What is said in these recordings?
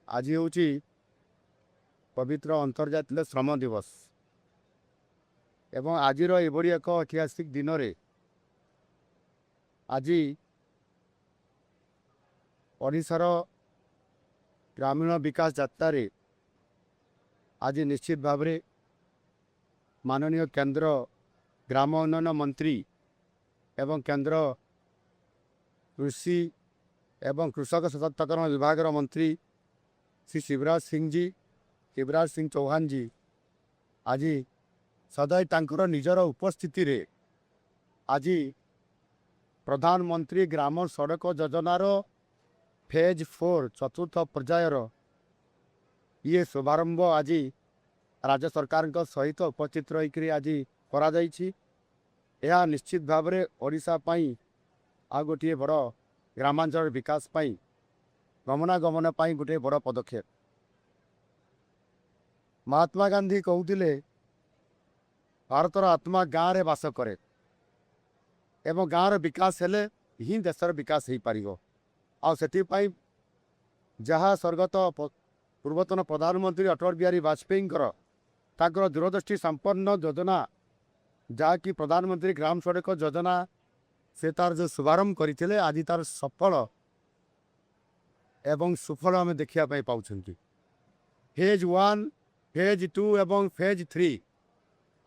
आज हूँ पवित्र अंतर्जातीय श्रम दिवस एवं आज एभली एक ऐतिहासिक दिन में आज ओडिशार ग्रामीण विकास यात्रा रे आज निश्चित भाव में माननीय केंद्र ग्राम उन्नयन मंत्री एवं केंद्र कृषि एवं कृषक सशक्तिकरण विभाग मंत्री श्री शिवराज सिंह चौहान जी आज सदैव तांकर निजर उपस्थिति रे आज प्रधानमंत्री ग्राम सड़क योजनार फेज 4 चतुर्थ पर्यायर ये शुभारंभ आज राज्य सरकार सहित उपस्थित रही आज करा जायछि। यह निश्चित भाव में ओडिशा पई आ गोटे बड़ ग्रामांचल विकास पई गमनागमन पई गोटे बड़ पदक्षेप। महात्मा गांधी कहते भारतर आत्मा गाँव में बास करे एवं गाँव विकास हेले ही देशर विकास हो पार आपाई जहाँ स्वर्गत पूर्वतन प्रधानमंत्री अटल बिहारी वाजपेयी ताकर दूरदृष्टि संपन्न योजना जहाँकि प्रधानमंत्री ग्राम सड़क योजना से तार जो शुभारंभ करते आज तार सफल एवं सुफल आम देखा पाँच फेज 1 फेज 2 एवं फेज 3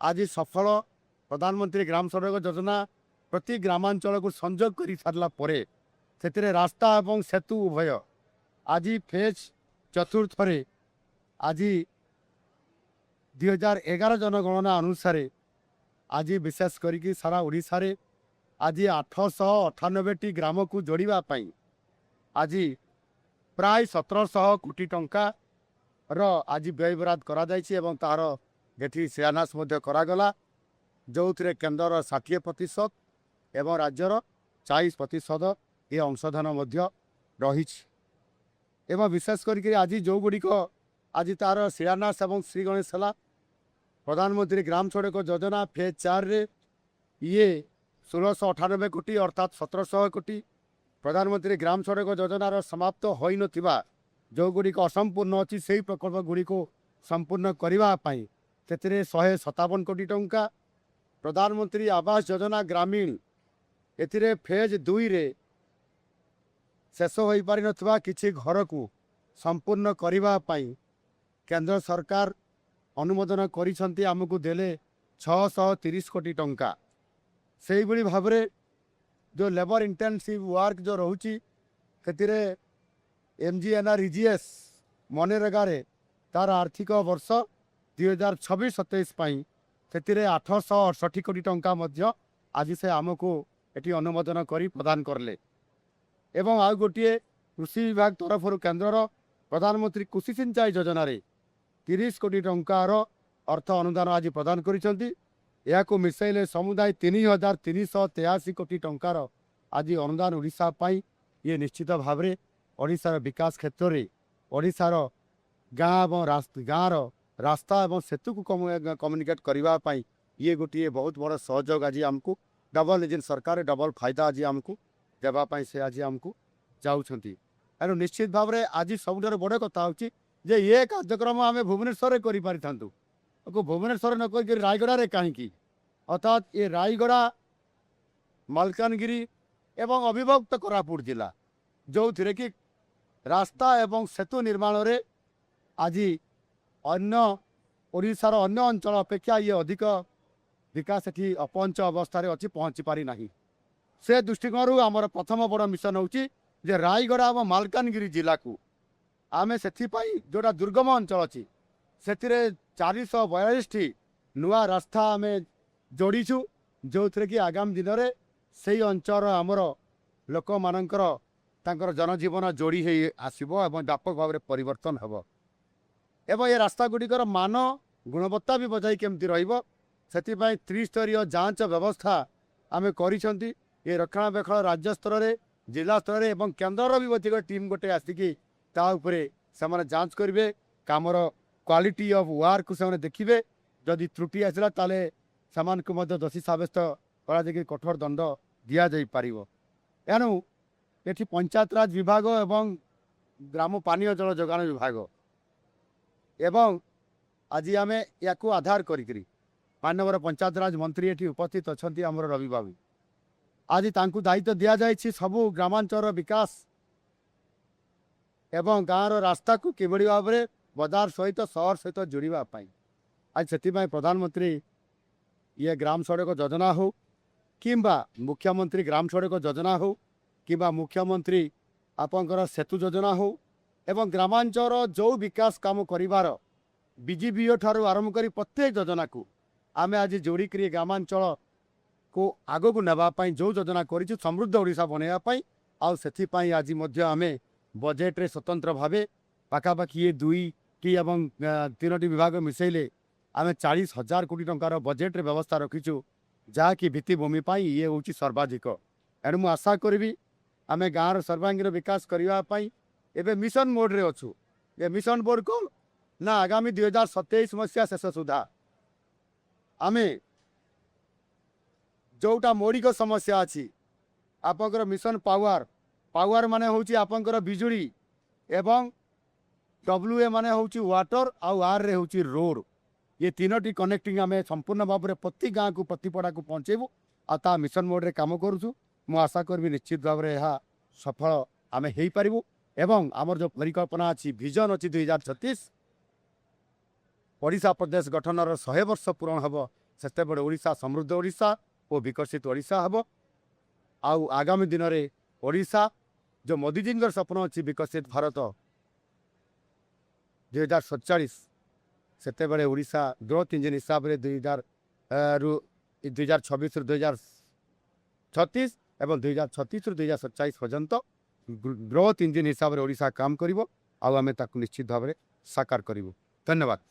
आज सफल प्रधानमंत्री ग्राम सड़क योजना प्रति ग्रामांचल को संजोग कर सारा पर से रास्ता एवं सेतु उभय आज फेज चतुर्थ आज 2011 जनगणना अनुसार आज विशेष करी सारा ओडिशा रे आज 898 ग्राम को जोड़ापी आज प्राय 1700 कोटी टंका आज व्यय बराद करा जायछि एवं तार गेठी शिलान्यास करागला जो थे केन्द्र 60% एवं राज्यर 40% ये अंशदान रही एवं विशेष करके आज जो गुड़िक आज तार शिलान्यास एवं श्री गणेश है प्रधानमंत्री ग्राम सड़क योजना फेज 4 रे ये 1698 कोटी अर्थात 1700 कोटी प्रधानमंत्री ग्राम सड़क योजनार समाप्त हो नथिबा जो गुड़िक असंपूर्ण अच्छी से प्रकल्प गुड़िक संपूर्ण करने से 157 कोटी टंका प्रधानमंत्री आवास योजना ग्रामीण एथिरे फेज 2 रे शेष हो पारि नथिबा किछि घर को संपूर्ण करने केंद्र सरकार अनुमोदन करिसंती आमको देले 630 कोटी टंका से भाव में जो लेबर इंटेंसिव वर्क जो रोची MGNREGS मनरेगा तार आर्थिक वर्ष 2026-27 से 868 कोटी टंका आज से आमको ये अनुमोदन कर प्रदान करले एवं आउ गोटे कृषि विभाग तरफ केन्द्र प्रधानमंत्री कृषि सिंचाई योजना 30 कोटी टंकार अर्थ अनुदान आज प्रदान कर मिसाइले समुदाय 3383 कोटी टंकार आज अनुदान ओडिशा पाई ये निश्चित भाव में ओडिशार विकास क्षेत्र में ओडिशार गाँव रास्ता एवं सेतु को कम्युनिकेट करने ये गोटे बहुत बड़ सहयोग आज आमको डबल एजेंट सरकार डबल फायदा आज आमको देवाई से आज आमको जाऊँगी। एणु निश्चित भाव में आज सब बड़ कथा हूँ जे ये कार्यक्रम आम भुवनेश्वर कर भुवनेश्वर न कर रायगड़ा कहीं अर्थात ये रायगड़ा मालकानगिरी एवं अविभक्त कोरापुट जिला जो थे कि रास्ता एवं सेतु निर्माण रे आज अन्य ओडिशार अन्य अंचल अपेक्षा ये अधिक विकास ये अपंच अवस्था अच्छी पहुँची पारि ना से दृष्टिकोण आमर प्रथम बड़ मिशन होची जे रायगड़ा और मालकानगिरी जिला को आमे सेथिपाई जोड़ा दुर्गम अंचल अच्छी से 442 नुआ रास्ता आम जोड़ीचु जो थे कि आगामी दिन में से अंचल आमर लोक मानकर तांकर जनजीवन जोड़ी हो आसब एवं व्यापक भाव में परिवर्तन होब एवं ये रास्ता गुड़िकर मान गुणवत्ता भी बजाई केमती रही त्रिस्तरीय जांच व्यवस्था आम करिसेंती ये रक्षणाबेक्षण राज्य स्तर में जिला स्तर में एवं केन्द्र भी अधिक टीम गोटे आसिकी से जांच करेंगे कामर क्वालिटी ऑफ वर्क से देखिए जदि त्रुटि आसला ताले समान को दोषी सब्यस्त करा कठोर दंड दि जापर एणु ये पंचायत राज विभाग एवं ଗ୍ରାମ ପାନୀୟ ଜଳ ଯୋଗାଣ ବିଭାଗ ଏବଂ ଆଜି ଆମେ ୟାକୁ ଆଧାର କରିକିରି ମାନ୍ୟବର ପଞ୍ଚାୟତରାଜ ମନ୍ତ୍ରୀ ଏଠି ଉପସ୍ଥିତ ଅଛନ୍ତି ଆମର ରବି ବାବୁ। ଆଜି ତାଙ୍କୁ ଦାୟିତ୍ୱ ଦିଆଯାଇଛି ସବୁ ଗ୍ରାମାଞ୍ଚଳର ବିକାଶ ଏବଂ ଗାଁର ରାସ୍ତାକୁ କିଭଳି ଭାବରେ ବଜାର ସହିତ ସହର ସହିତ ଯୋଡ଼ିବା ପାଇଁ। ଆଜି ସେଥିପାଇଁ ପ୍ରଧାନମନ୍ତ୍ରୀ ଇଏ ଗ୍ରାମ ସଡ଼କ ଯୋଜନା ହେଉ କିମ୍ବା ମୁଖ୍ୟମନ୍ତ୍ରୀ ଗ୍ରାମ ସଡ଼କ ଯୋଜନା ହେଉ କିମ୍ବା ମୁଖ୍ୟମନ୍ତ୍ରୀ ଆପଣଙ୍କର ସେତୁ ଯୋଜନା ହେଉ ଏବଂ ଗ୍ରାମାଞ୍ଚଳର ଯେଉଁ ବିକାଶ କାମ କରିବାର ବିଜିବିଓ ଠାରୁ ଆରମ୍ଭ କରି ପ୍ରତ୍ୟେକ ଯୋଜନାକୁ ଆମେ ଆଜି ଯୋଡ଼ିକିରି ଗ୍ରାମାଞ୍ଚଳକୁ ଆଗକୁ ନେବା ପାଇଁ ଯେଉଁ ଯୋଜନା କରିଛୁ ସମୃଦ୍ଧ ଓଡ଼ିଶା ବନେଇବା ପାଇଁ। ଆଉ ସେଥିପାଇଁ ଆଜି ମଧ୍ୟ ଆମେ ବଜେଟ୍ରେ ସ୍ୱତନ୍ତ୍ର ଭାବେ ପାଖାପାଖି 2ଟି ଏବଂ 3ଟି ବିଭାଗ ମିଶାଇଲେ ଆମେ 40,000 କୋଟି ଟଙ୍କାର ବଜେଟ୍ରେ ବ୍ୟବସ୍ଥା ରଖିଛୁ, ଯାହାକି ଭିତ୍ତିଭୂମି ପାଇଁ ଇଏ ହେଉଛି ସର୍ବାଧିକ। ଏଣୁ ମୁଁ ଆଶା କରିବି ଆମେ ଗାଁର ସର୍ବାଙ୍ଗୀନ ବିକାଶ କରିବା ପାଇଁ ଏବେ ମିଶନ ମୋଡ଼ରେ ଅଛୁ। ଏ ମିଶନ ମୋଡ଼ କ'ଣ ନା ଆଗାମୀ 2027 ମସିହା ଶେଷ ସୁଦ୍ଧା ଆମେ ଯେଉଁଟା ମୌଳିକ ସମସ୍ୟା ଅଛି ଆପଣଙ୍କର ମିଶନ ପାୱାର ମାନେ ହେଉଛି ଆପଣଙ୍କର ବିଜୁଳି ଏବଂ WA ମାନେ ହେଉଛି ୱାଟର ଆଉ ଆର୍ରେ ହେଉଛି ରୋଡ଼। ये 3टी कनेक्टिंग आम संपूर्ण भाव में प्रति गाँ को प्रति पड़ा को पहुँचेबू आ मिशन मोड रे काम करुँ। मु आशा करी निश्चित भाव में यह सफल आम हो पारू एवं आमर जो परिकल्पना अच्छी विजन अच्छी 2036 ओडिशा प्रदेश गठनर 100 वर्ष पूरण हम से ओडिशा समृद्ध ओडिशा और विकसित ओडिशा हम। आगामी दिन में ओडिशा जो मोदीजी स्वप्न अच्छी विकसित भारत 2047 सेतेबेले ओडिशा ग्रोथ इंजिन हिसाब से 2026 रु 2036 एवं 2036 रु 2047 पर्यंत ग्रोथ इंजिन हिसाब से ओडिशा काम करिवो आउ आमे ताकु निश्चित भाव में साकार करिवो। धन्यवाद।